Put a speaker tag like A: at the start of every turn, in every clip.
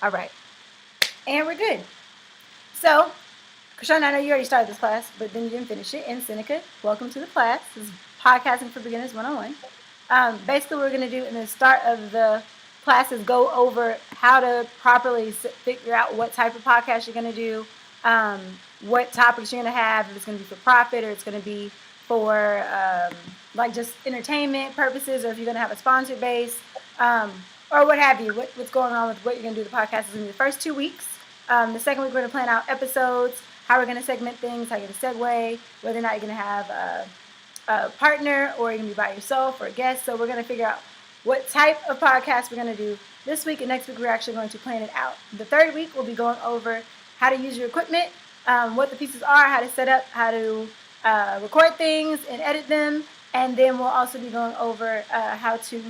A: All right. And we're good. So, Krishan, I know you already started this class, but then you didn't finish it. And Seneca, welcome to the class. This is Podcasting for Beginners 101. Basically, what we're going to do in the start of the class is go over how to properly figure out what type of podcast you're going to do, what topics you're going to have, if it's going to be for profit or it's going to be for like just entertainment purposes, or if you're going to have a sponsor base, or what have you, what's going on with what you're going to do the podcast is in the first 2 weeks. The second week, we're going to plan out episodes, how we're going to segment things, how you're going to segue, whether or not you're going to have a partner or you're going to be by yourself or a guest. So we're going to figure out what type of podcast we're going to do this week, and next week we're actually going to plan it out. The third week we'll be going over how to use your equipment, what the pieces are, how to set up, how to record things and edit them, and then we'll also be going over how to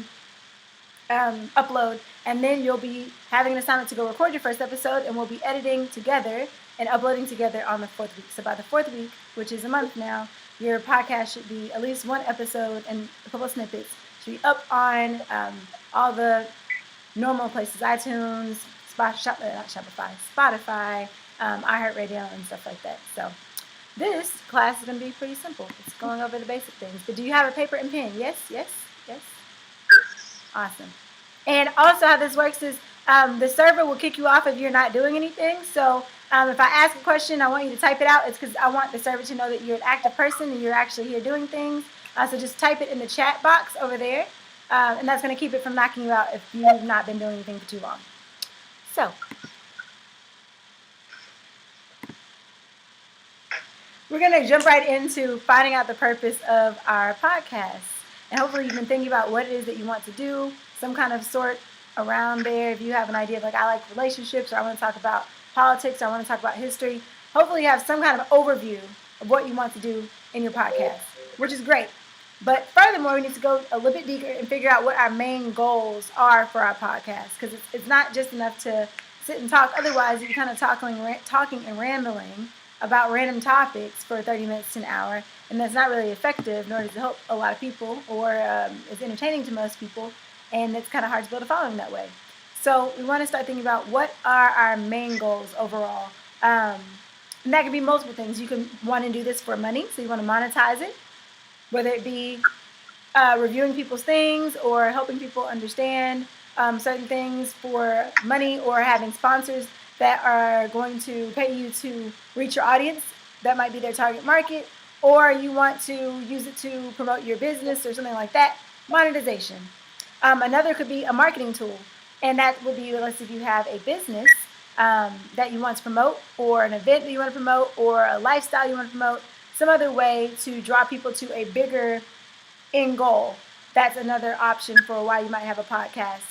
A: upload, and then you'll be having an assignment to go record your first episode, and we'll be editing together and uploading together on the fourth week. So by the fourth week, which is a month now, your podcast should be at least one episode and a couple of snippets should be up on all the normal places: iTunes, Spotify, iHeartRadio, and stuff like that. So this class is going to be pretty simple. It's going over the basic things. But do you have a paper and pen? Yes. Awesome. And also how this works is the server will kick you off if you're not doing anything. So if I ask a question, I want you to type it out. It's because I want the server to know that you're an active person and you're actually here doing things. So just type it in the chat box over there. And that's going to keep it from knocking you out if you've not been doing anything for too long. So we're going to jump right into finding out the purpose of our podcast. And hopefully you've been thinking about what it is that you want to do, some kind of sort around there. If you have an idea of like, I like relationships, or I want to talk about politics, or I want to talk about history, hopefully you have some kind of overview of what you want to do in your podcast, which is great. But furthermore, we need to go a little bit deeper and figure out what our main goals are for our podcast, because it's not just enough to sit and talk. Otherwise, you're kind of talking and rambling about random topics for 30 minutes to an hour, and that's not really effective, nor does it help a lot of people, or it's entertaining to most people, and it's kind of hard to build a following that way. So we want to start thinking about what are our main goals overall. And that could be multiple things. You can want to do this for money, so you want to monetize it, whether it be reviewing people's things or helping people understand certain things for money, or having sponsors that are going to pay you to reach your audience. That might be their target market, or you want to use it to promote your business or something like that. Monetization. Another could be a marketing tool, and that would be, let's say if you have a business that you want to promote, or an event that you want to promote, or a lifestyle you want to promote, some other way to draw people to a bigger end goal. That's another option for why you might have a podcast.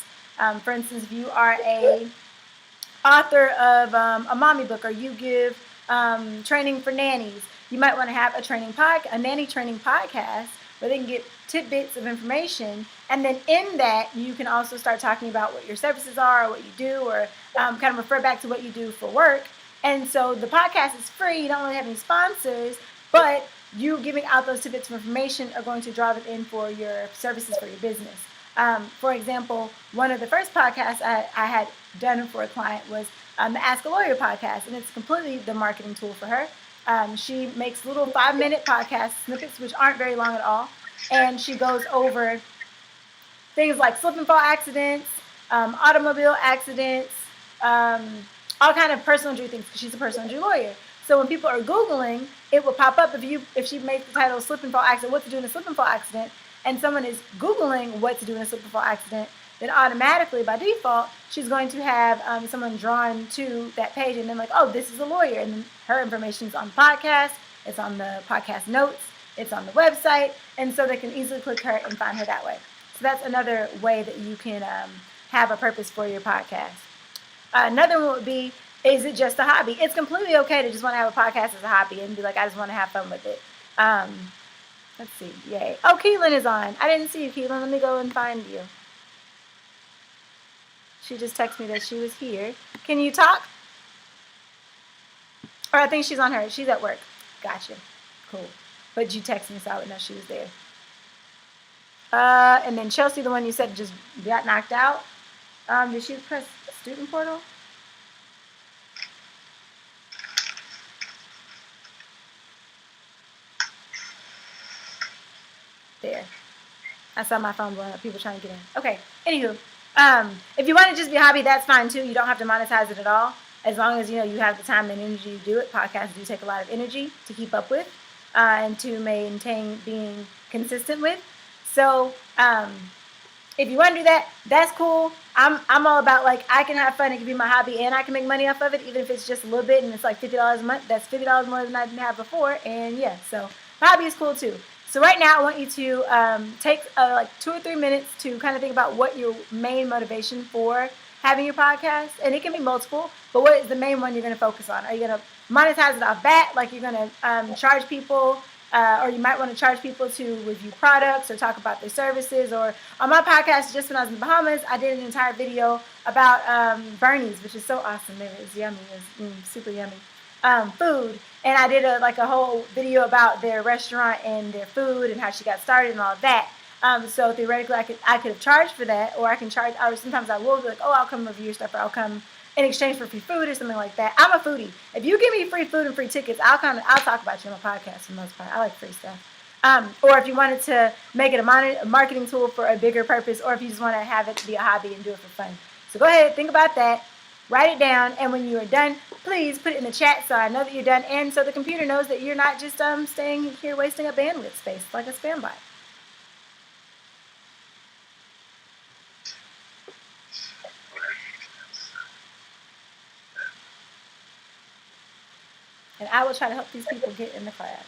A: For instance, if you are a author of a mommy book, or you give training for nannies, you might want to have a nanny training podcast where they can get tidbits of information, and then in that you can also start talking about what your services are, or what you do, or kind of refer back to what you do for work. And so the podcast is free, you don't really have any sponsors, but you giving out those tidbits of information are going to draw them in for your services for your business. For example, one of the first podcasts I had done for a client was the Ask a Lawyer podcast, and it's completely the marketing tool for her. She makes little 5-minute podcast snippets, which aren't very long at all, and she goes over things like slip and fall accidents, automobile accidents, all kind of personal injury things, because she's a personal injury lawyer. So when people are Googling, it will pop up if she makes the title slip and fall accident, what to do in a slip and fall accident, and someone is Googling what to do in a slip and fall accident, then automatically, by default, she's going to have someone drawn to that page, and then like, oh, this is a lawyer, and then her information is on the podcast, it's on the podcast notes, it's on the website, and so they can easily click her and find her that way. So that's another way that you can have a purpose for your podcast. Another one would be, is it just a hobby? It's completely okay to just want to have a podcast as a hobby and be like, I just want to have fun with it. Let's see. Yay. Oh, Keelan is on. I didn't see you, Keelan. Let me go and find you. She just texted me that she was here. Can you talk? Or I think she's on her. She's at work. Gotcha. Cool. But you texted me, so I would know she was there. And then Chelsea, the one you said just got knocked out. Did she press student portal. There. I saw my phone blowing up. People trying to get in. Okay. Anywho, if you want to just be a hobby, that's fine too. You don't have to monetize it at all. As long as you have the time and energy to do it. Podcasts do take a lot of energy to keep up with and to maintain being consistent with. So if you want to do that, that's cool. I'm all about like I can have fun. It can be my hobby and I can make money off of it, even if it's just a little bit and it's like $50 a month. That's $50 more than I didn't have before. And yeah, so my hobby is cool too. So right now I want you to take like 2 or 3 minutes to kind of think about what your main motivation for having your podcast, and it can be multiple, but what is the main one you're going to focus on? Are you going to monetize it off bat, like you're going to charge people, or you might want to charge people to review products or talk about their services? Or on my podcast, just when I was in the Bahamas, I did an entire video about Bernie's, which is so awesome. It was yummy. It was super yummy. Food, and I did a whole video about their restaurant and their food and how she got started and all of that. So theoretically, I could have charged for that, or I can charge. Or sometimes I will be like, oh, I'll come review your stuff, or I'll come in exchange for free food or something like that. I'm a foodie. If you give me free food and free tickets, I'll talk about you on my podcast for the most part. I like free stuff. Or if you wanted to make it a marketing tool for a bigger purpose, or if you just want to have it be a hobby and do it for fun. So go ahead, think about that. Write it down, and when you are done, please put it in the chat so I know that you're done, and so the computer knows that you're not just staying here wasting a bandwidth space like a spam bot. And I will try to help these people get in the class.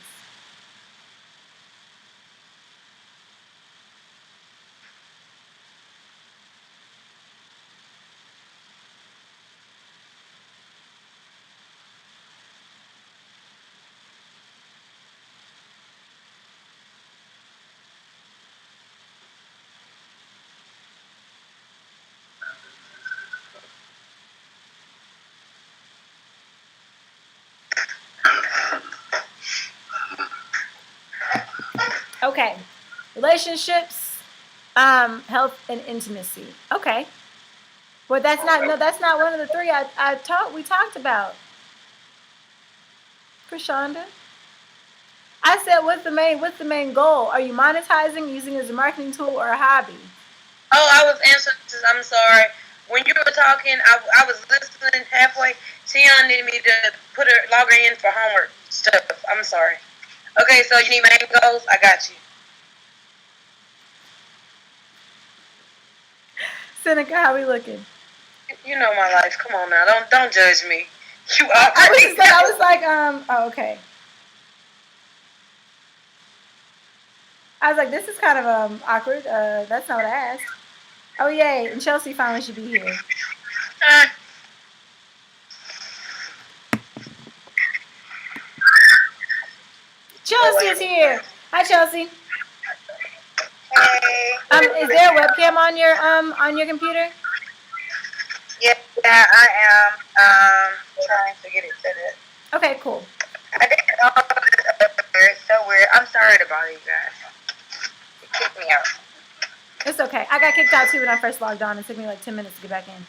A: Okay, relationships, health, and intimacy. Okay, well that's not one of the three we talked about. Krishanda, I said, what's the main goal? Are you monetizing, using it as a marketing tool, or a hobby?
B: Oh, I was answering. I'm sorry. When you were talking, I was listening halfway. Tion needed me to log her in for homework stuff. I'm sorry. Okay, so you need main goals? I got you.
A: Seneca, how we looking?
B: You know my life. Come on now. Don't judge me.
A: I was like, oh, okay. I was like, this is kind of awkward. That's not what I asked. Oh, yay. And Chelsea finally should be here. Chelsea is here. Hi, Chelsea.
B: Hey.
A: Is there a webcam on your computer?
B: Yeah, I am trying to get it set up.
A: Okay, cool.
B: I did all of this. It's so weird. I'm sorry to bother you guys. It kicked me out.
A: It's okay. I got kicked out too when I first logged on. It took me like 10 minutes to get back in.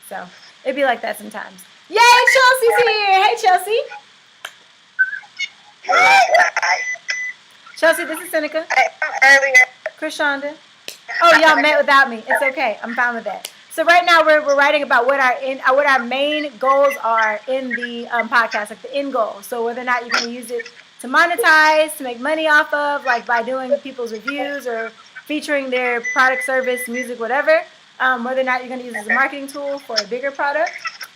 A: So it'd be like that sometimes. Yay, Chelsea's here. Hey, Chelsea. Chelsea, this is Seneca.
B: Earlier.
A: Krishanda. Oh, y'all met without me. It's okay. I'm fine with that. So right now we're writing about what our main goals are in the podcast, like the end goal. So whether or not you're going to use it to monetize, to make money off of, like by doing people's reviews or featuring their product, service, music, whatever. Whether or not you're going to use it as a marketing tool for a bigger product.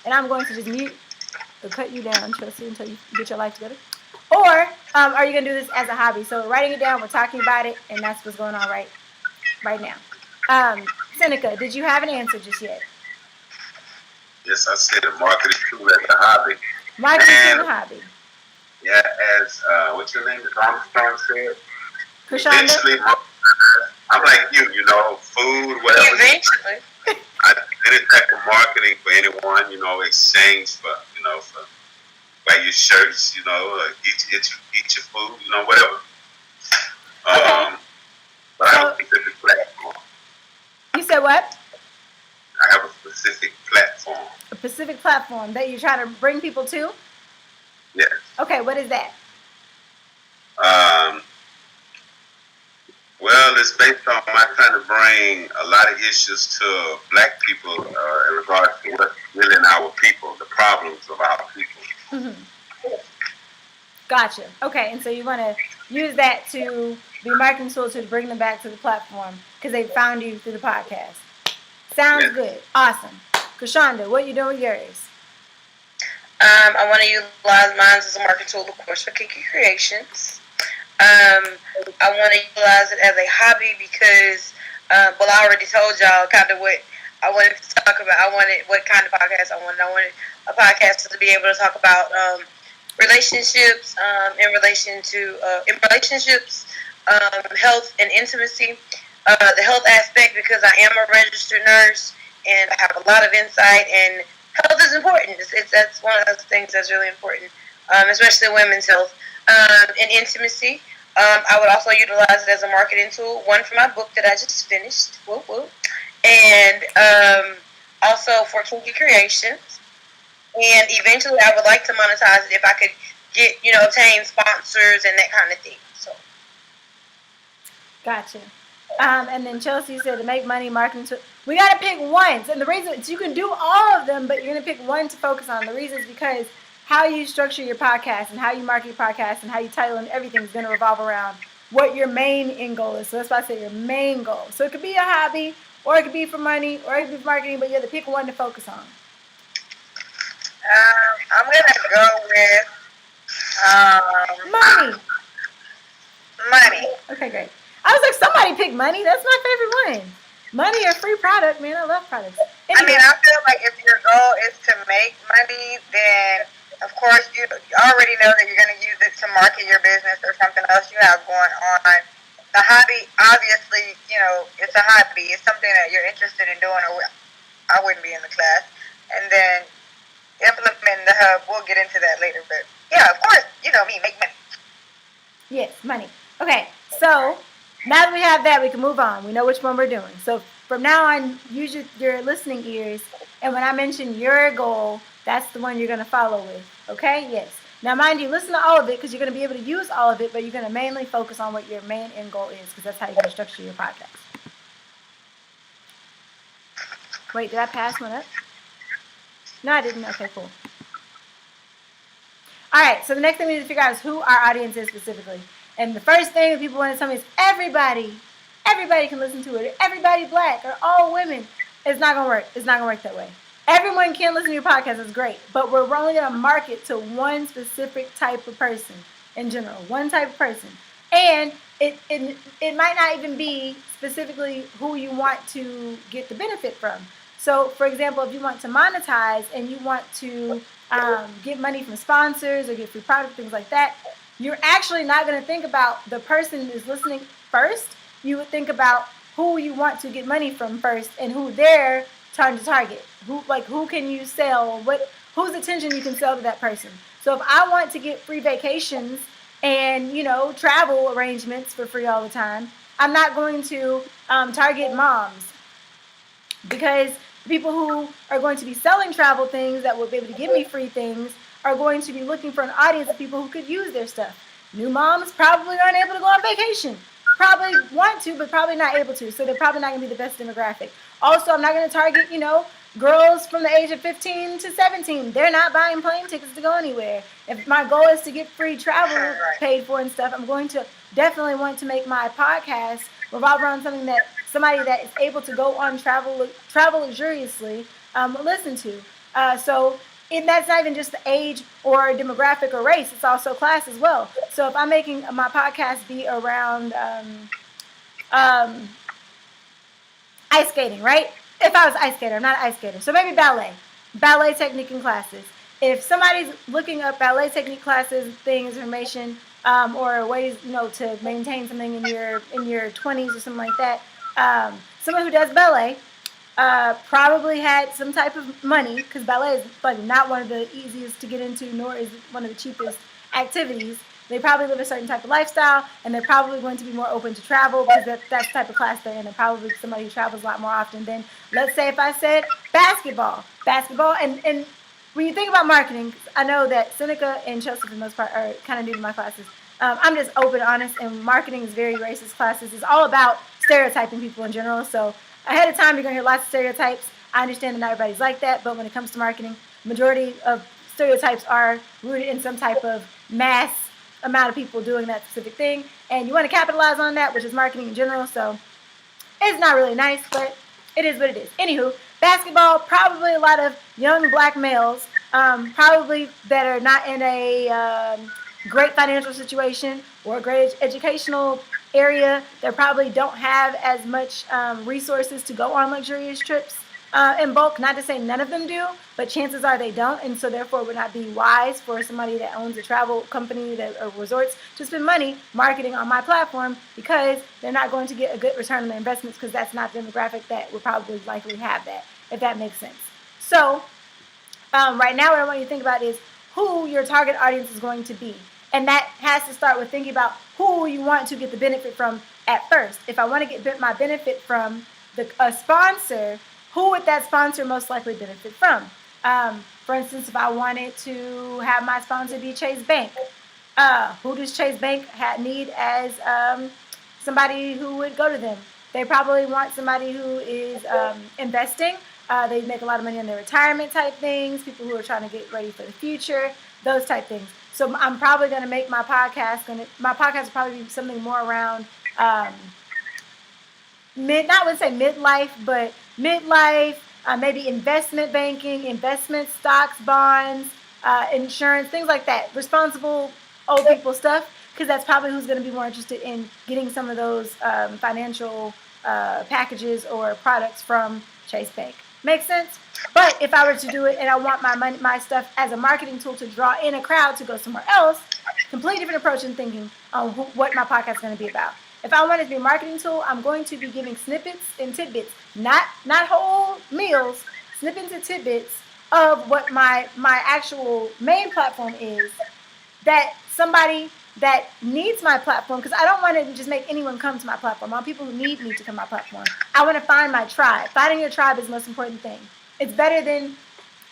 A: And I'm going to just mute or cut you down, Chelsea, until you get your life together. Or are you going to do this as a hobby? So we're writing it down, we're talking about it, and that's what's going on right now. Seneca, did you have an answer just yet?
C: Yes, I said a marketing tool as a hobby.
A: Marketing tool as a hobby.
C: Yeah, as what's your name? Armstrong said.
A: Krishanda?
C: Eventually, I'm like you know, food, whatever.
B: Eventually.
C: I did type of marketing for anyone, exchange for buy your shirts, eat your food, whatever.
A: Okay.
C: But I have a specific platform.
A: You said what?
C: I have a specific platform.
A: a specific platform that you're trying to bring people to?
C: Yes.
A: Okay, what is that?
C: Well, it's based on my trying to bring a lot of issues to Black people in regards to what's really in our people, the problems of our people.
A: Mm-hmm. Gotcha. Okay, and so you want to use that to be a marketing tool to bring them back to the platform because they found you through the podcast. Sounds good. Awesome. Kashonda, what you doing with yours?
B: I want to utilize mine as a marketing tool, of course, for Kiki Creations. I want to utilize it as a hobby because, well, I already told y'all kind of what I wanted to talk about. I wanted what kind of podcast I wanted. I wanted a podcast to be able to talk about relationships, in relationships, health and intimacy, the health aspect because I am a registered nurse and I have a lot of insight, and health is important. That's one of those things that's really important, especially women's health. And intimacy. I would also utilize it as a marketing tool. One for my book that I just finished, whoop whoop, and also for Kinky Creations. And eventually, I would like to monetize it if I could get, obtain sponsors and that kind of thing. So,
A: gotcha. And then Chelsea said to make money, marketing tool. We got to pick one. And the reason is you can do all of them, but you're going to pick one to focus on. The reason is because how you structure your podcast and how you market your podcast and how you title and everything is going to revolve around what your main end goal is. So that's why I say your main goal. So it could be a hobby, or it could be for money, or it could be for marketing, but you have to pick one to focus on.
D: I'm going to go with money.
A: Okay, great. I was like, somebody pick money. That's my favorite one. Money or free product, man. I love products. Anyway.
D: I feel like if your goal is to make money, then of course, you already know that you're going to use it to market your business or something else you have going on. The hobby, obviously, it's a hobby. It's something that you're interested in doing, or I wouldn't be in the class. And then implementing the hub, we'll get into that later. But yeah, of course, make money.
A: Yes, money. Okay, so now that we have that, we can move on. We know which one we're doing. So from now on, use your listening ears. And when I mention your goal, that's the one you're going to follow with. Okay? Yes. Now, mind you, listen to all of it because you're going to be able to use all of it, but you're going to mainly focus on what your main end goal is because that's how you're going to structure your podcast. Wait, did I pass one up? No, I didn't. Okay, cool. All right, so the next thing we need to figure out is who our audience is specifically. And the first thing that people want to tell me is everybody. Everybody can listen to it. Everybody Black or all women. It's not going to work. It's not going to work that way. Everyone can listen to your podcast. It's great. But we're only going to market to one specific type of person in general. One type of person. And it might not even be specifically who you want to get the benefit from. So, for example, if you want to monetize and you want to get money from sponsors or get free product, things like that, you're actually not going to think about the person who's listening first. You would think about who you want to get money from first and who they're trying to target. Who can you sell? Whose attention you can sell to that person. So if I want to get free vacations and, travel arrangements for free all the time, I'm not going to target moms because the people who are going to be selling travel things that will be able to give me free things are going to be looking for an audience of people who could use their stuff. New moms probably aren't able to go on vacation. Probably want to, but probably not able to. So they're probably not going to be the best demographic. Also, I'm not going to target, girls from the age of 15 to 17. They're not buying plane tickets to go anywhere. If my goal is to get free travel paid for and stuff, I'm going to definitely want to make my podcast revolve around somebody that is able to go on travel luxuriously listen to. And that's not even just the age or demographic or race. It's also class as well. So if I'm making my podcast be around ice skating, right? If I was an ice skater, I'm not an ice skater. So maybe ballet technique and classes. If somebody's looking up ballet technique classes, things, information, or ways, to maintain something in your 20s or something like that, someone who does ballet probably had some type of money because ballet is not one of the easiest to get into, nor is it one of the cheapest activities. They probably live a certain type of lifestyle, and they're probably going to be more open to travel because that's the type of class they're in. They're probably somebody who travels a lot more often than, let's say, if I said basketball, and when you think about marketing, I know that Seneca and Chelsea, for the most part, are kind of new to my classes. I'm just open, honest, and marketing is very racist classes. It's all about stereotyping people in general. So ahead of time, you're going to hear lots of stereotypes. I understand that not everybody's like that, but when it comes to marketing, majority of stereotypes are rooted in some type of mass amount of people doing that specific thing. And you want to capitalize on that, which is marketing in general. So it's not really nice, but it is what it is. Anywho, basketball, probably a lot of young black males, probably that are not in a great financial situation or a great educational area. They probably don't have as much resources to go on luxurious trips in bulk. Not to say none of them do, but chances are they don't, and so therefore it would not be wise for somebody that owns a travel company or resorts to spend money marketing on my platform, because they're not going to get a good return on their investments, because that's not the demographic that would probably likely have that, if that makes sense. So right now what I want you to think about is who your target audience is going to be. And that has to start with thinking about who you want to get the benefit from at first. If I want to get my benefit from a sponsor, who would that sponsor most likely benefit from? For instance, if I wanted to have my sponsor be Chase Bank, who does Chase Bank need as somebody who would go to them? They probably want somebody who is investing. They make a lot of money on their retirement type things, people who are trying to get ready for the future, those type things. So I'm probably going to make my podcast will probably be something more around midlife, but midlife, maybe investment banking, investment stocks, bonds, insurance, things like that. Responsible old people stuff, because that's probably who's going to be more interested in getting some of those financial packages or products from Chase Bank. Make sense? But if I were to do it and I want my stuff as a marketing tool to draw in a crowd to go somewhere else, completely different approach in thinking on what my podcast is going to be about. If I want it to be a marketing tool, I'm going to be giving snippets and tidbits, not whole meals, snippets and tidbits of what my actual main platform is, that somebody that needs my platform, because I don't want to just make anyone come to my platform. I want people who need me to come to my platform. I want to find my tribe. Finding your tribe is the most important thing. It's better than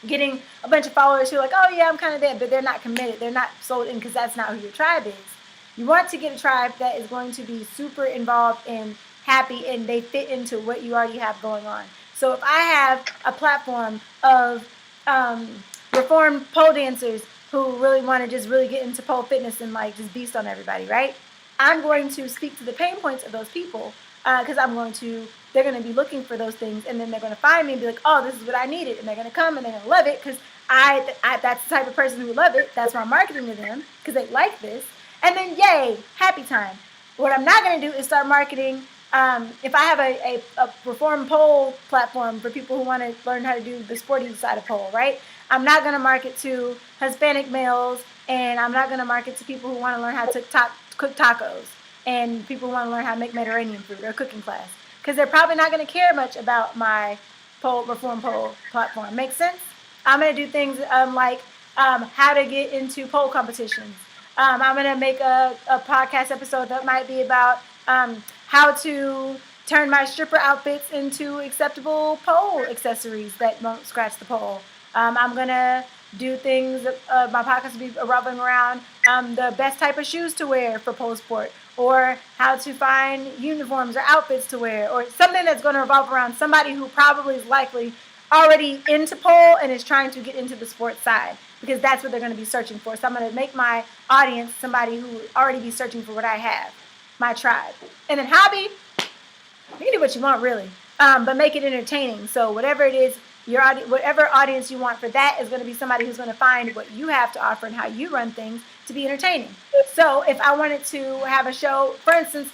A: getting a bunch of followers who are like, oh yeah, I'm kind of there, but they're not committed. They're not sold in, because that's not who your tribe is. You want to get a tribe that is going to be super involved and happy, and they fit into what you already have going on. So if I have a platform of reformed pole dancers who really want to just really get into pole fitness and like just beast on everybody, right? I'm going to speak to the pain points of those people, because they're going to be looking for those things, and then they're going to find me and be like, oh, this is what I needed, and they're going to come and they're going to love it, because that's the type of person who love it. That's why I'm marketing to them, because they like this. And then, yay, happy time. What I'm not going to do is start marketing. If I have a reform pole platform for people who want to learn how to do the sporty side of pole, right? I'm not going to market to Hispanic males, and I'm not going to market to people who want to learn how to cook tacos, and people who want to learn how to make Mediterranean food or a cooking class, because they're probably not going to care much about my reform pole platform. Make sense? I'm going to do things like how to get into pole competitions. I'm going to make a podcast episode that might be about how to turn my stripper outfits into acceptable pole accessories that won't scratch the pole. I'm going to do things, my podcast will be revolving around the best type of shoes to wear for pole sport, or how to find uniforms or outfits to wear, or something that's going to revolve around somebody who probably is likely already into pole and is trying to get into the sports side, because that's what they're going to be searching for. So I'm going to make my audience somebody who would already be searching for what I have, my tribe. And then hobby, you can do what you want really, but make it entertaining. So whatever it is, whatever audience you want for that is going to be somebody who's going to find what you have to offer and how you run things to be entertaining. So if I wanted to have a show, for instance,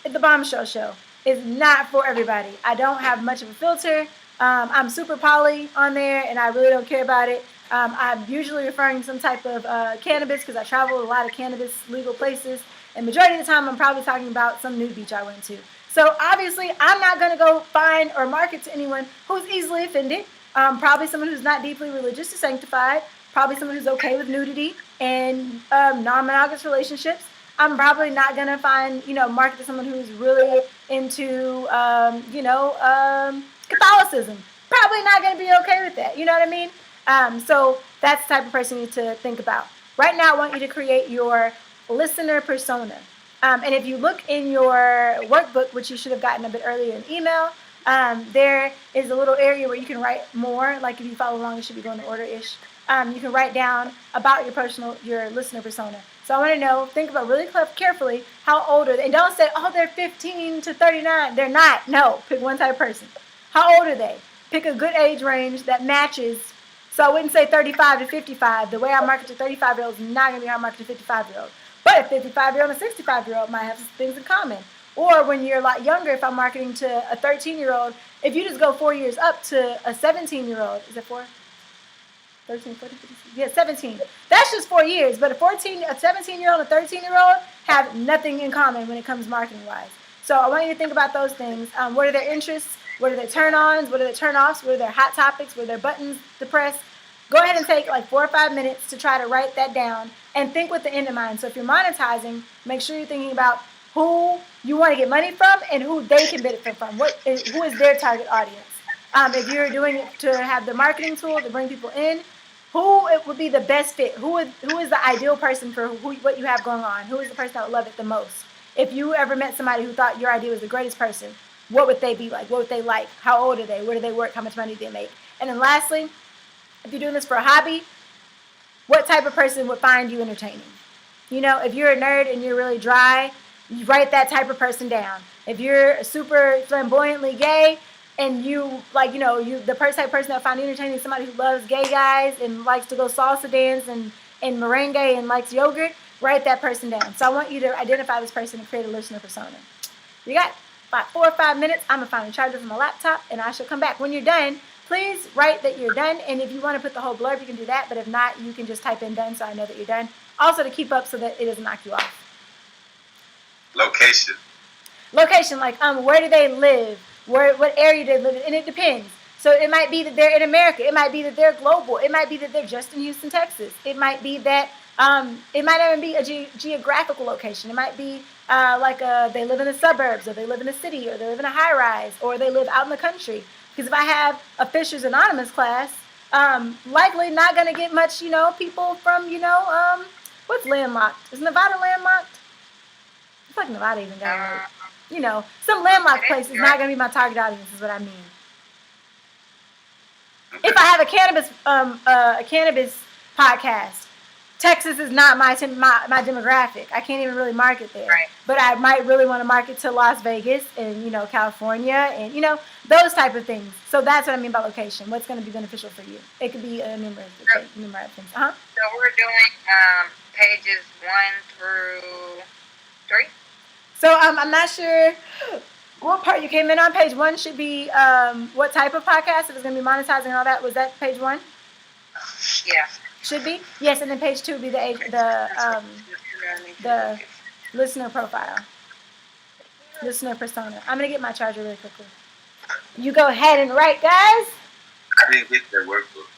A: the Bombshell Show is not for everybody. I don't have much of a filter. I'm super poly on there, and I really don't care about it. I'm usually referring to some type of cannabis, because I travel a lot of cannabis legal places, and majority of the time I'm probably talking about some nude beach I went to. So obviously I'm not going to go find or market to anyone who's easily offended, probably someone who's not deeply religious or sanctified, probably someone who's okay with nudity and non-monogamous relationships. I'm probably not gonna find, market to someone who's really into, Catholicism. Probably not gonna be okay with that. You know what I mean? So that's the type of person you need to think about. Right now, I want you to create your listener persona. And if you look in your workbook, which you should have gotten a bit earlier in email, there is a little area where you can write more. Like if you follow along, you should be going in order-ish. You can write down about your listener persona. So I want to know, think about really carefully, how old are they? And don't say, oh, they're 15 to 39. They're not. No, pick one type of person. How old are they? Pick a good age range that matches. So I wouldn't say 35 to 55. The way I market to 35-year-olds is not going to be how I market to 55-year-olds. But a 55-year-old and a 65-year-old might have some things in common. Or when you're a lot younger, if I'm marketing to a 13-year-old, if you just go 4 years up to a 17-year-old, is it 4? 13, 14, 15, yeah, 17. That's just 4 years. But a 17-year-old and a 13-year-old have nothing in common when it comes marketing-wise. So I want you to think about those things. What are their interests? What are their turn-ons? What are their turn-offs? What are their hot topics? What are their buttons to press? Go ahead and take like 4 or 5 minutes to try to write that down and think with the end in mind. So if you're monetizing, make sure you're thinking about who you want to get money from and who they can benefit from. Who is their target audience? If you're doing it to have the marketing tool to bring people in, who it would be the best fit? Who is the ideal person for what you have going on? Who is the person that would love it the most? If you ever met somebody who thought your idea was the greatest person, what would they be like? What would they like? How old are they? Where do they work? How much money do they make? And then lastly, if you're doing this for a hobby, what type of person would find you entertaining? If you're a nerd and you're really dry, you write that type of person down. If you're super flamboyantly gay and you the type of person that find you entertaining is somebody who loves gay guys and likes to go salsa dance and merengue and likes yogurt, write that person down. So I want you to identify this person and create a listener persona. You got about 4 or 5 minutes. I'm going to find a charger for my laptop and I shall come back. When you're done, please write that you're done. And if you want to put the whole blurb, you can do that. But if not, you can just type in done so I know that you're done. Also to keep up so that it doesn't knock you off.
C: Location,
A: like where do they live? What area do they live in? And it depends. So it might be that they're in America. It might be that they're global. It might be that they're just in Houston, Texas. It might be that it might even be a geographical location. It might be they live in the suburbs, or they live in a city, or they live in a high rise, or they live out in the country. Because if I have a Fisher's Anonymous class, likely not going to get much, people from, what's landlocked? Is Nevada landlocked? It's like Nevada even got some landlocked place is not going to be my target audience, is what I mean. If I have a cannabis podcast, Texas is not my demographic. I can't even really market there.
D: Right.
A: But I might really want to market to Las Vegas and, California and, those type of things. So that's what I mean by location. What's going to be beneficial for you? It could be numerous things.
D: So we're doing pages 1 through 3.
A: So I'm not sure what part you came in on. Page 1 should be what type of podcast, if it's going to be monetizing and all that. Was that page 1?
D: Yeah.
A: Should be? Yes, and then page 2 would be the listener profile. Listener persona. I'm going to get my charger really quickly. You go ahead and write, guys.
C: I didn't get that workbook.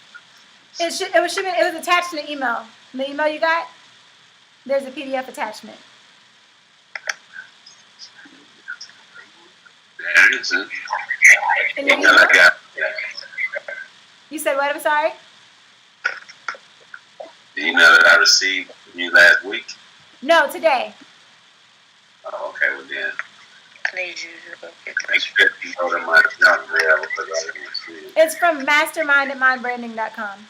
A: It was attached in the email. The email you got, there's a PDF attachment.
C: There it is.
A: In the email?
C: I got.
A: You said what? I'm sorry?
C: The email that I received from you last week.
A: No, today.
C: Oh, okay, well then.
B: I need you to get
C: Make sure you go to my junk mail because I didn't see it.
A: It's from mastermind@mindbranding.com.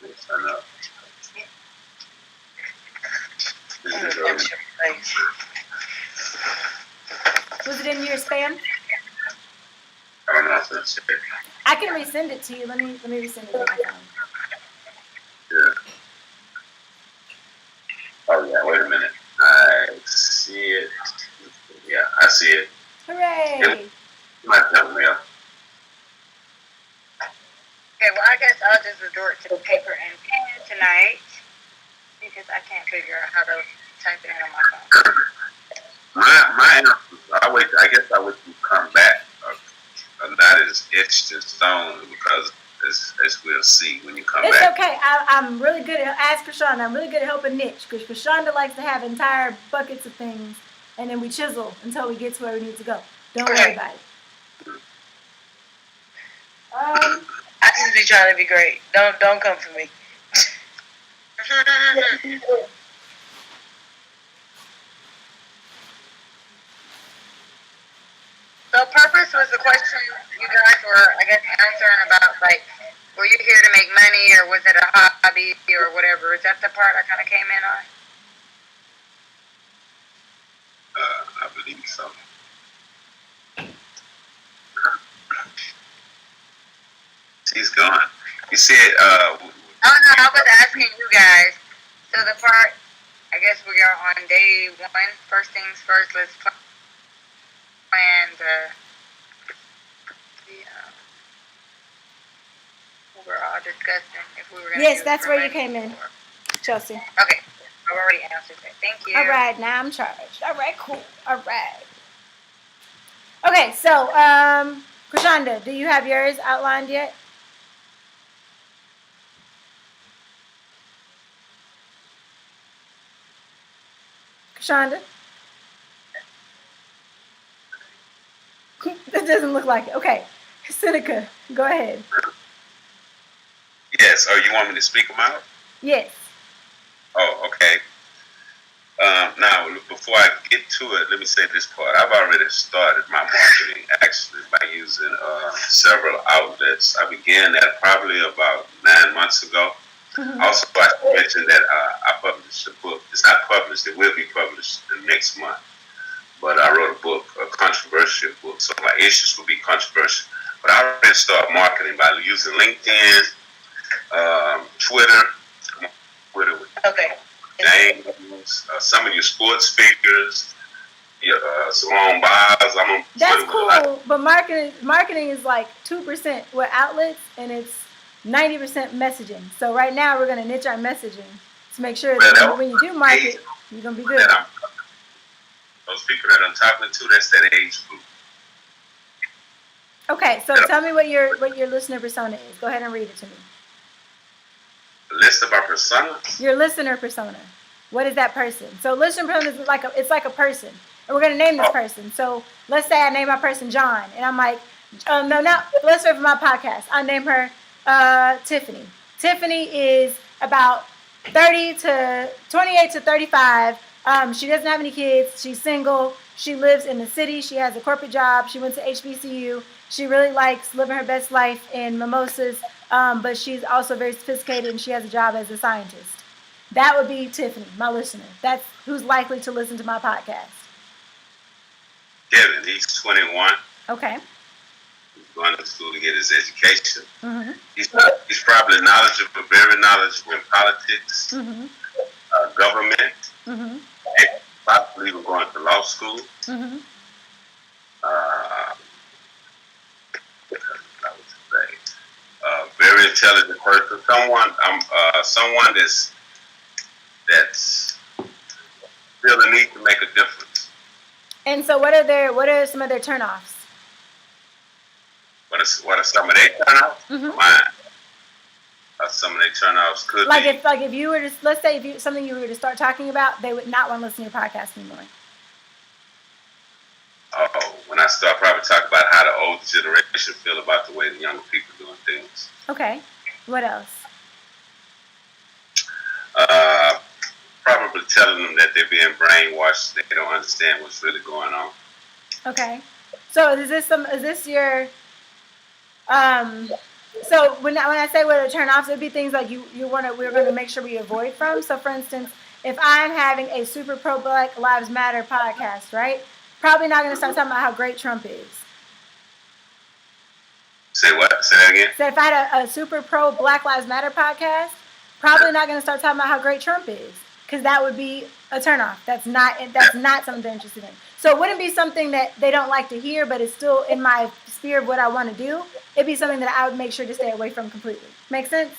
C: Yes, I know.
A: Was it in your spam?
C: I don't know if that's it.
A: I can resend it to you. Let me resend it to my phone.
C: Yeah. Oh yeah, wait a minute. I see it. Yeah, I see it.
A: Hooray!
C: My junk mail.
D: Okay, well, I guess I'll just resort to paper and pen tonight because I can't figure out how to type it in on my phone.
C: My answer, I guess I would come back. Not as etched in stone because as we'll see when you come
A: It's
C: back.
A: okay. I'm really good at, ask Krishanda, I'm really good at helping niche because Krishanda likes to have entire buckets of things and then we chisel until we get to where we need to go. Don't worry about it.
B: I just be trying to be great. Don't come for me.
D: So purpose was the question you guys were, I guess, answering about, like, were you here to make money or was it a hobby or whatever? Is that the part I kind of came in on?
C: I believe so. She's gone. You said,
D: Oh, no, I was asking you guys. So the part, I guess we are on day one. First things first, let's plan we were all discussing if we were going to
A: Yes, that's where you came in, Chelsea.
D: Okay, I've already answered that. Thank you.
A: All right, now I'm charged. All right, cool. All right. Okay, so, Krishanda, do you have yours outlined yet? Krishanda? That doesn't look like it. Okay. Seneca, go ahead.
C: yes. Oh, you want me to speak them out?
A: Yes.
C: Oh, okay. Now, before I get to it, let me say this part. I've already started my marketing actually by using several outlets. I began that probably about 9 months ago. Also, I should mention that I published a book. It's not published. It will be published the next month. But I wrote a book, a controversial book. So my issues will be controversial. But I already started marketing by using LinkedIn, Twitter.
B: Okay.
C: James, some of your sports figures, your Simone Biles. I'm on
A: That's
C: Twitter with a lot.
A: cool, but marketing is like 2% with outlets and it's 90% messaging. So right now we're gonna niche our messaging to make sure that when you do market, you're gonna be good.
C: Those people that I'm talking to, that's that age group.
A: Okay, so tell me what your listener persona is. Go ahead and read it to me.
C: The list of our personas.
A: Your listener persona. What is that person? So listener persona is like a person, and we're gonna name this person. So let's say I name my person John, and I'm like, let's say for my podcast, I name her Tiffany. Tiffany is about 28 to 35. She doesn't have any kids. She's single. She lives in the city. She has a corporate job. She went to HBCU. She really likes living her best life in mimosas, but she's also very sophisticated and she has a job as a scientist. That would be Tiffany, my listener. That's who's likely to listen to my podcast.
C: Kevin, he's 21.
A: Okay.
C: He's going to school to get his education.
A: Mm-hmm.
C: He's probably knowledgeable, very knowledgeable in politics, government,
A: Mm-hmm.
C: and possibly we're going to law school.
A: Mm-hmm.
C: Very intelligent person. Someone that's feel the need to make a difference.
A: And so what are some of their turnoffs?
C: What are some of their turnoffs?
A: Mm-hmm.
C: Mine. Some of their turnoffs could
A: Like
C: be.
A: if you were to, let's say if something you were to start talking about, they would not want to listen to your podcast anymore.
C: When I start probably talking about how the older generation feel about the way the younger people doing things.
A: Okay. What else?
C: Probably telling them that they're being brainwashed. They don't understand what's really going on.
A: Okay. So is this your so when I say what are turn offs, it'd be things like we're gonna make sure we avoid from. So for instance, if I'm having a super pro Black Lives Matter podcast, right? Probably not gonna start talking about how great Trump is.
C: Say what? Say that again?
A: So if I had a super pro Black Lives Matter podcast, probably not gonna start talking about how great Trump is. Because that would be a turnoff. That's not something they're interested in. So it wouldn't be something that they don't like to hear, but it's still in my sphere of what I want to do. It'd be something that I would make sure to stay away from completely. Make sense?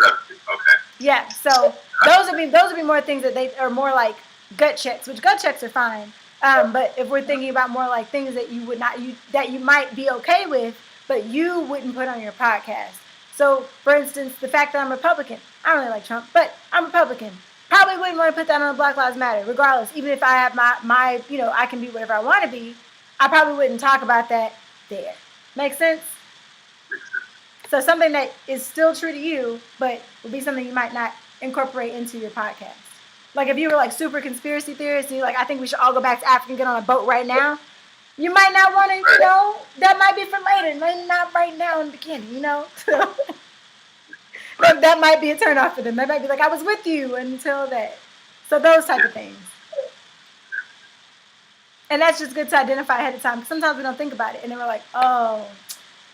C: Okay.
A: Yeah. So those would be more things that they are more like gut checks, which gut checks are fine. But if we're thinking about more like things that you might be okay with, but you wouldn't put on your podcast. So, for instance, the fact that I'm Republican, I don't really like Trump, but I'm Republican. Probably wouldn't want to put that on Black Lives Matter, regardless. Even if I have my I can be whatever I want to be, I probably wouldn't talk about that there. Make sense? So something that is still true to you, but would be something you might not incorporate into your podcast. Like if you were like super conspiracy theorist and you're like, I think we should all go back to Africa and get on a boat right now, you might not want to, that might be for later, maybe not right now in the beginning, But that might be a turnoff for them. They might be like, I was with you until that. So those type of things. And that's just good to identify ahead of time. Sometimes we don't think about it. And then we're like, oh,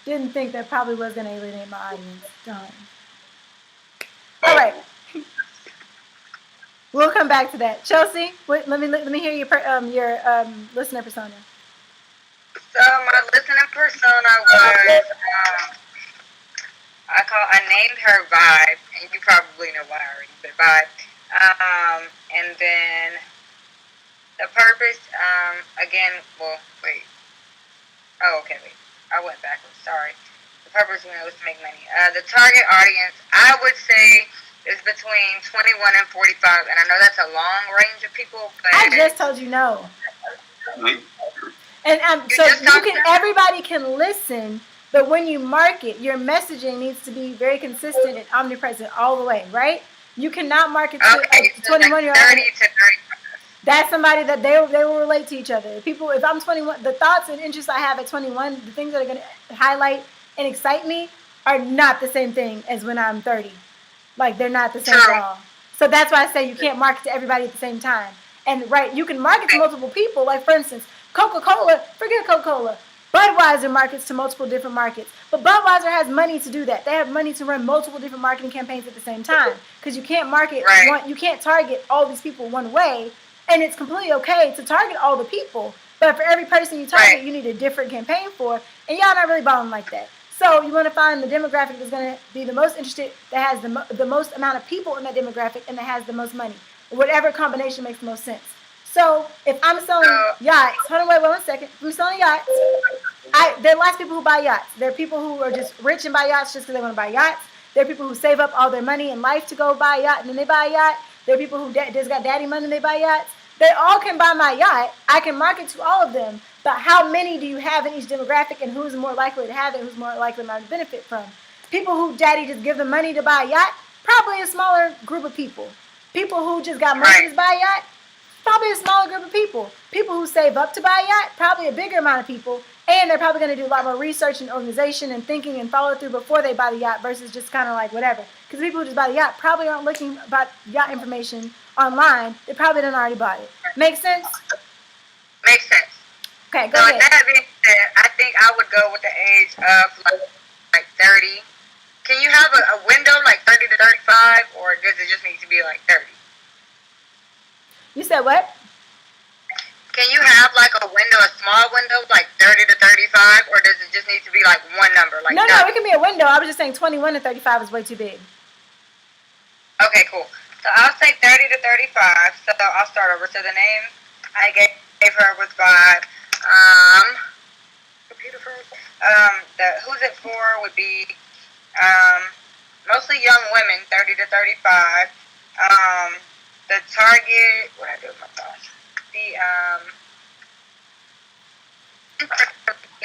A: didn't think that probably was going to alienate my audience. Done. All right. We'll come back to that. Chelsea, let me hear your listener persona.
D: So my listening persona was, I named her Vibe, and you probably know why already, but Vibe. And then the purpose, I went backwards, sorry. The purpose was to make money. The target audience, I would say, is between 21 and 45, and I know that's a long range of people, but...
A: I just told you no. And so everybody can listen, but when you market, your messaging needs to be very consistent and omnipresent all the way, right? You cannot market to a 21-year-old.
D: 30 to 35.
A: That's somebody that they will relate to each other. People, if I'm 21, the thoughts and interests I have at 21, the things that are going to highlight and excite me are not the same thing as when I'm 30. Like, they're not the same at all. So that's why I say you can't market to everybody at the same time. And, right, you can market to multiple people. Like, for instance, Coca-Cola, forget Coca-Cola. Budweiser markets to multiple different markets. But Budweiser has money to do that. They have money to run multiple different marketing campaigns at the same time. Because you can't you can't target all these people one way. And it's completely okay to target all the people. But for every person you target, you need a different campaign for. And y'all not really balling like that. So you want to find the demographic that's going to be the most interested, that has the most amount of people in that demographic, and that has the most money. Whatever combination makes the most sense. So if I'm selling yachts, hold on, wait 1 second. If I'm selling yachts, there are lots of people who buy yachts. There are people who are just rich and buy yachts just because they want to buy yachts. There are people who save up all their money in life to go buy a yacht, and then they buy a yacht. There are people who just got daddy money and they buy yachts. They all can buy my yacht. I can market to all of them. But how many do you have in each demographic, and who's more likely to have it, who's more likely to benefit from? People who daddy just give them money to buy a yacht, probably a smaller group of people. People who just got money to buy a yacht, probably a smaller group of people. People who save up to buy a yacht, probably a bigger amount of people. And they're probably going to do a lot more research and organization and thinking and follow through before they buy the yacht versus just kind of like whatever. Because people who just buy the yacht probably aren't looking about yacht information online. They probably done already bought it. Make sense?
D: Makes sense.
A: Okay, go ahead.
D: That being said, I think I would go with the age of like 30. Can you have a window like 30 to 35, or does it just need to be like 30?
A: You said what?
D: Can you have like a window, a small window, like 30 to 35, or does it just need to be like one number? Like
A: no, it can be a window. I was just saying 21 to 35 is way too big.
D: Okay, cool. So I'll say 30 to 35. So I'll start over. So the name I gave her was Vibe. Computer first. The who's it for would be mostly young women, 30 to 35. The target, what I do with my thoughts?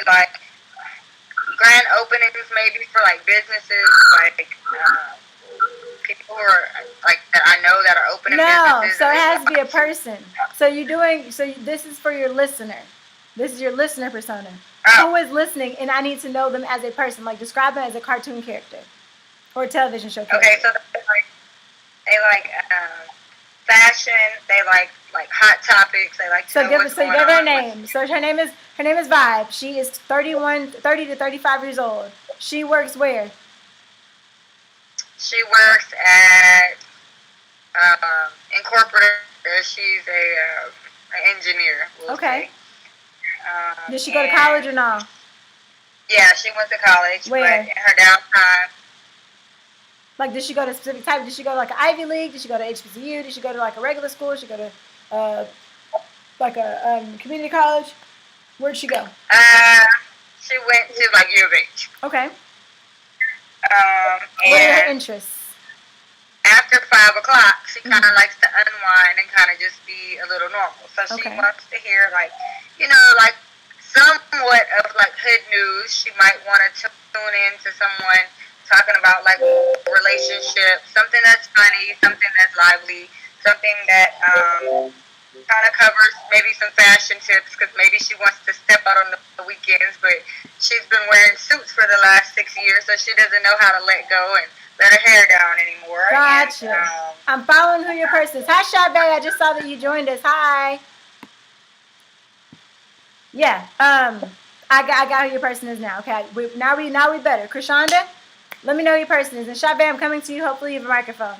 D: Like grand openings maybe for like businesses, like people who are like that I know that are opening businesses.
A: So it has to be a person. So this is for your listener. This is your listener persona. Who is listening, and I need to know them as a person. Like describe them as a cartoon character or a television show character.
D: Okay, so they like fashion. They like hot topics. They like to know what's going on. So give her a name.
A: So her name is Vibe. She is 30 to 35 years old. She works where?
D: She works at in corporate. She's an engineer.
A: Okay. Did she go to college or no?
D: Yeah, she went to college.
A: Where?
D: But in her downtime.
A: Like, did she go to a specific type? Did she go to like an Ivy League? Did she go to HBCU? Did she go to like a regular school? Did she go to like a community college? Where'd she go?
D: She went to like U of H.
A: Okay. What are her
D: And
A: interests?
D: after 5 o'clock, she kind of likes to unwind and kind of just be a little normal. So she
A: Okay.
D: wants to hear like, like somewhat of like hood news. She might want to tune in to someone talking about like relationships, something that's funny, something that's lively, something that kind of covers maybe some fashion tips because maybe she wants to step out on the weekends, but she's been wearing suits for the last 6 years, so she doesn't know how to let go and let her hair down anymore.
A: Gotcha.
D: And,
A: I'm following who your person is. Hi, Chavez. I just saw that you joined us. Hi. Yeah. I got who your person is now. Okay. Now we better. Krishanda, let me know who your person is. And Chavez, I'm coming to you. Hopefully you have a microphone.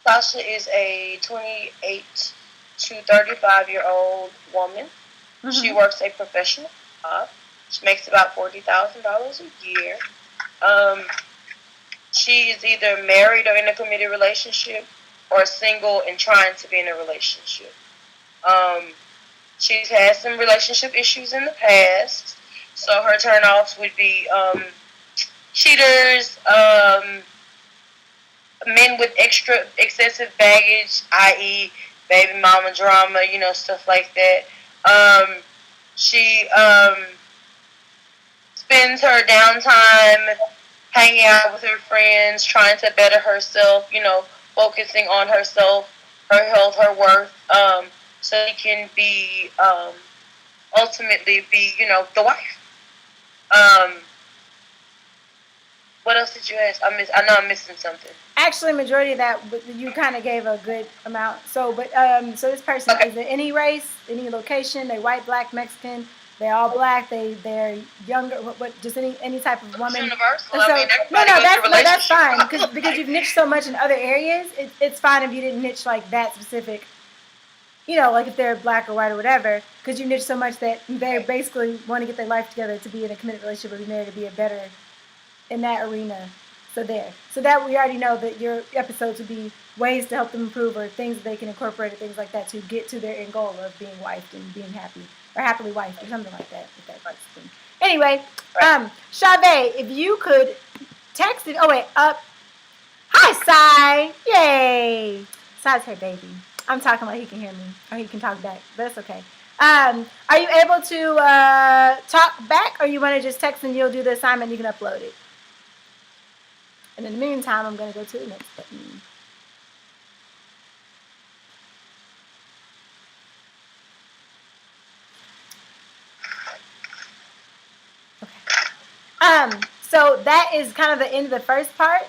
E: Sasha is a 28 to 35-year-old woman.
A: Mm-hmm.
E: She works a professional job. She makes about $40,000 a year. She is either married or in a committed relationship, or single and trying to be in a relationship. She's had some relationship issues in the past, so her turnoffs would be cheaters, men with excessive baggage, i.e., baby mama drama, stuff like that. She spends her downtime hanging out with her friends, trying to better herself, focusing on herself, her health, her worth, so she can be, ultimately be, the wife. What else did you ask? I know I'm missing something.
A: Actually, majority of that, you kind of gave a good amount. So, so this person,
E: Okay.
A: is it any race, any location? They white, black, Mexican? They all black? They're younger? What? Just any type of woman?
E: Universal.
A: So,
E: everybody
A: that's fine because you've niched so much in other areas. It's fine if you didn't niche like that specific. Like if they're black or white or whatever, because you niche so much that they basically want to get their life together to be in a committed relationship or be married to be a better in that arena. So that we already know that your episodes would be ways to help them improve or things that they can incorporate or things like that to get to their end goal of being wifed and being happy or happily wifed or something like that. If that's thing. Anyway, Chavez, if you could text it. Oh wait, hi Sai, yay! Sai's her baby. I'm talking like he can hear me or he can talk back, but that's okay. Are you able to talk back, or you want to just text and you'll do the assignment and you can upload it? And in the meantime, I'm going to go to the next button. Okay. So that is kind of the end of the first part.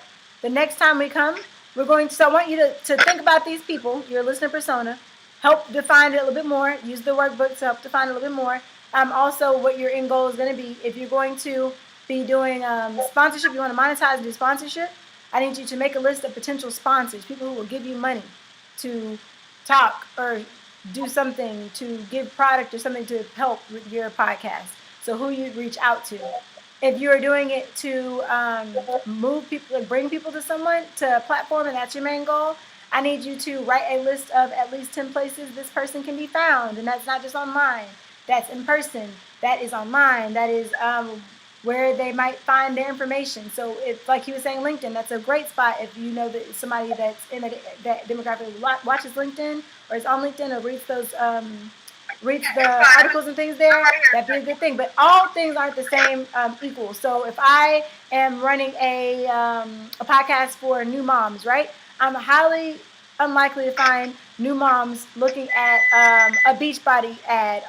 A: The next time we come, we're going to, so I want you to think about these people, your listener persona, help define it a little bit more, use the workbook to help define it a little bit more. Also, what your end goal is going to be. If you're going to be doing sponsorship, you want to monetize and do sponsorship, I need you to make a list of potential sponsors, people who will give you money to talk or do something, to give product or something to help with your podcast. So who you'd reach out to. If you are doing it to move people, bring people to a platform, and that's your main goal, I need you to write a list of at least 10 places this person can be found. And that's not just online. That's in person. That is online. That is where they might find their information. So if, like he was saying, LinkedIn, that's a great spot if you know that somebody that's in that demographic watches LinkedIn or is on LinkedIn or reads the articles and things there, that'd be a good thing. But all things aren't the same equal. So if I am running a podcast for new moms, right, I'm highly unlikely to find new moms looking at a Beachbody ad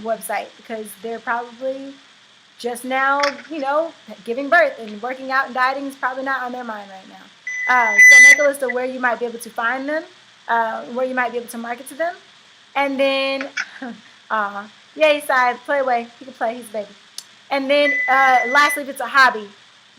A: website because they're probably just now, giving birth, and working out and dieting is probably not on their mind right now. So make a list of where you might be able to find them, where you might be able to market to them. And then, yay, side, play away. He can play, he's a baby. And then, lastly, if it's a hobby,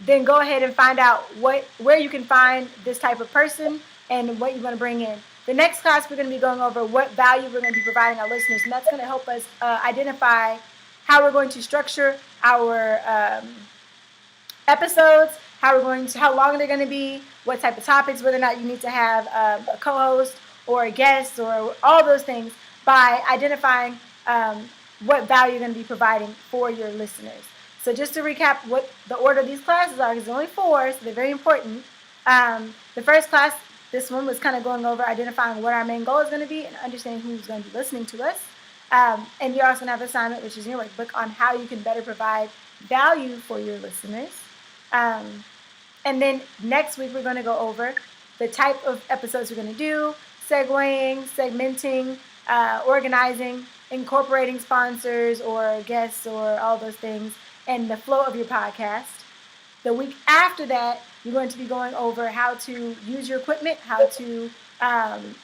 A: then go ahead and find out where you can find this type of person and what you want to bring in. The next class, we're going to be going over what value we're going to be providing our listeners, and that's going to help us identify how we're going to structure our episodes, how long they're going to be, what type of topics, whether or not you need to have a co-host or a guest or all those things by identifying what value you're going to be providing for your listeners. So just to recap what the order of these classes are, because there's only 4, so they're very important. The first class, this one was kind of going over identifying what our main goal is going to be and understanding who's going to be listening to us. And you're also going to have an assignment, which is in your workbook, on how you can better provide value for your listeners. And then next week, we're going to go over the type of episodes we're going to do, segueing, segmenting, organizing, incorporating sponsors or guests or all those things, and the flow of your podcast. The week after that, you're going to be going over how to use your equipment, how to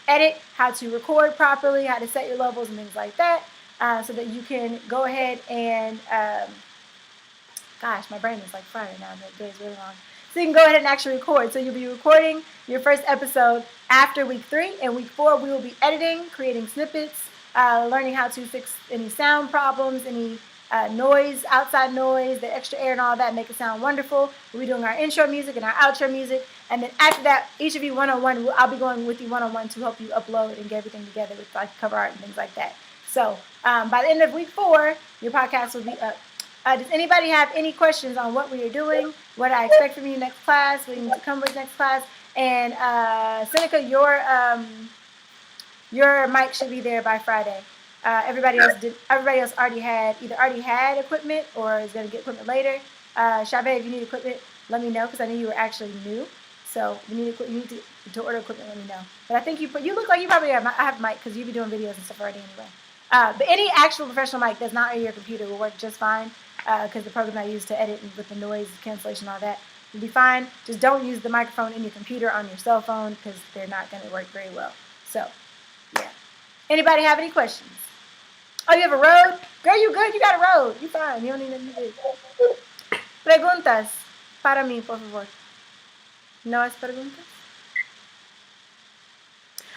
A: edit, how to record properly, how to set your levels and things like that, so that you can go ahead and, gosh, my brain is like fried right now. The day is really long. So you can go ahead and actually record. So you'll be recording your first episode after week 3. And week 4, we will be editing, creating snippets, learning how to fix any sound problems, any noise, outside noise, the extra air and all that, make it sound wonderful. We'll be doing our intro music and our outro music. And then after that, each of you one-on-one, I'll be going with you one-on-one to help you upload and get everything together with like cover art and things like that. So by the end of week 4, your podcast will be up. Does anybody have any questions on what we are doing, what I expect from you next class, what you need to come with next class? And Seneca, your mic should be there by Friday. Everybody else already had equipment or is going to get equipment later. Chavez, if you need equipment, let me know because I knew you were actually new. So you need to order equipment, let me know. But I think you look like you probably have a mic because you be doing videos and stuff already anyway. But any actual professional mic that's not on your computer will work just fine because the program I use to edit and with the noise cancellation and all that will be fine. Just don't use the microphone in your computer on your cell phone because they're not going to work very well. So, yeah. Anybody have any questions? Oh, you have a road? Girl, you good? You got a road. You fine. You don't need nothing to do. Preguntas para mí, por favor. No es preguntas?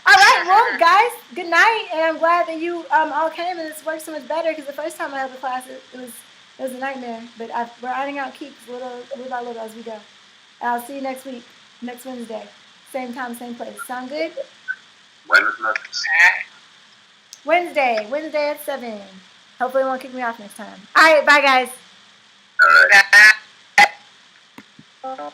A: All right, well, guys, good night, and I'm glad that you all came, and this works so much better because the first time I had the class, it was a nightmare. But we're ironing out kinks little by little as we go. And I'll see you next week, next Wednesday, same time, same place. Sound good? Wednesday at 7. Hopefully, it won't kick me off next time. All right, bye, guys.
C: All right.